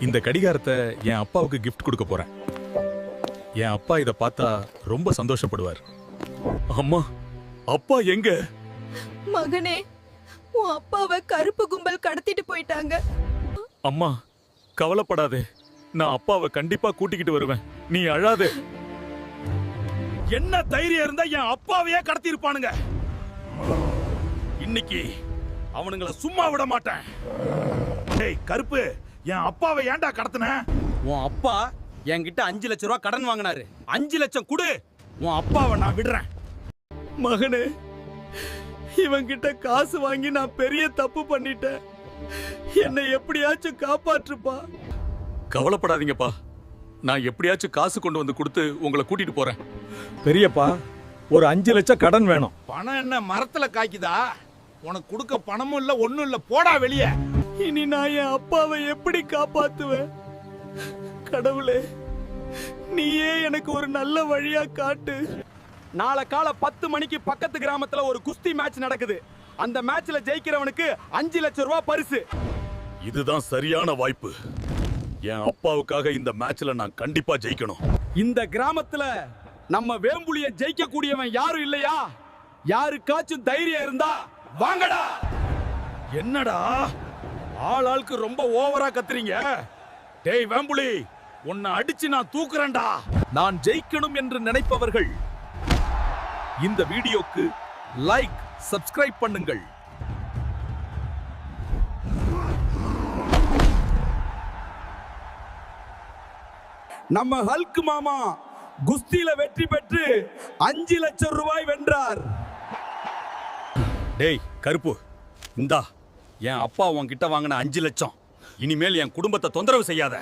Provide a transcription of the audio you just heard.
இந்த கடிகாரத்தை என் அப்பாவுக்கு கிஃப்ட் கொடுக்க போறேன். என் அப்பா இத பார்த்தா ரொம்ப சந்தோஷப்படுவார். அம்மா, அப்பா எங்க? மகனே, உன் அப்பாவை கருப்பு கும்பல் கடத்திட்டு போயிட்டாங்க. அம்மா, கவலைப்படாதே. நான் அப்பாவை கண்டிப்பா கூட்டிக்கிட்டு வருவேன். நீ அழாதே. என்ன தைரியம் இருந்தா என் அப்பாவையே கடத்தி இருப்பானுங்க. இன்னைக்கு அவனுங்கள சும்மா விட மாட்டேன். டேய் கருப்பு, என் அப்பாவை ஏன்டா கடத்தின? உன் அப்பா என்கிட்ட 5 லட்சம் ரூபாய் கடன் வாங்கினாரு. 5 லட்சம் கொடு, உன் அப்பாவை நான் விடுறேன். மகனே, இவன்கிட்ட காசு வாங்கி நான் பெரிய தப்பு பண்ணிட்டேன். என்னை எப்படியாச்சும் காப்பாற்றுப்பா. கவலைப்படாதீங்கப்பா. நான் எப்படியாச்சும் காசு கொண்டு வந்து கொடுத்து உங்களை கூட்டிட்டு போறேன். பெரியப்பா, ஒரு 5 லட்சம் கடன் வேணும். பணம் என்ன மரத்துல காய்க்குதா? உனக்கு கொடுக்க பணமும் இல்ல, ஒண்ணும் இல்ல. போடா வெளியே. இனி நான் என் அப்பாவை எப்படி காப்பாத்துவேன்? கடவுளே, நீயே எனக்கு ஒரு நல்ல வழியா காட்டு. நாளை காலை 10 மணிக்கு பக்கத்து கிராமத்துல ஒரு குஸ்தி மேட்ச் நடக்குது. அந்த மேட்ச்ல ஜெயிக்கிறவனுக்கு 5 லட்சம் ரூபாய் பரிசு. இதுதான் சரியான வாய்ப்பு. என் அப்பாவுக்காக இந்த மேட்ச்ல நான் கண்டிப்பா ஜெயிக்கணும். இந்த கிராமத்துல நம்ம வேம்புலிய ஜெயிக்க கூடியவன் யாரும் இல்லையா? யாருக்காச்சும் தைரியம் இருந்தா வாங்கடா. என்னடா ஆளுக்கு ரொம்ப ஓவரா கத்துறீங்க? டேய் வேம்புலி, உன்னை அடிச்சு நான் தூக்குறேன்டா. நான் ஜெயிக்கணும் என்று நினைப்பவர்கள் இந்த வீடியோக்கு லைக், சப்ஸ்கிரைப் பண்ணுங்கள். நம்ம ஹல்க் மாமா குஸ்தியில வெற்றி பெற்று 5 லட்சம் ரூபாய் வென்றார். டேய் கருப்பு, இந்தா என் அப்பா உன்கிட்ட வாங்கின 5 லட்சம். இனிமேல் என் குடும்பத்தை தொந்தரவு செய்யாத.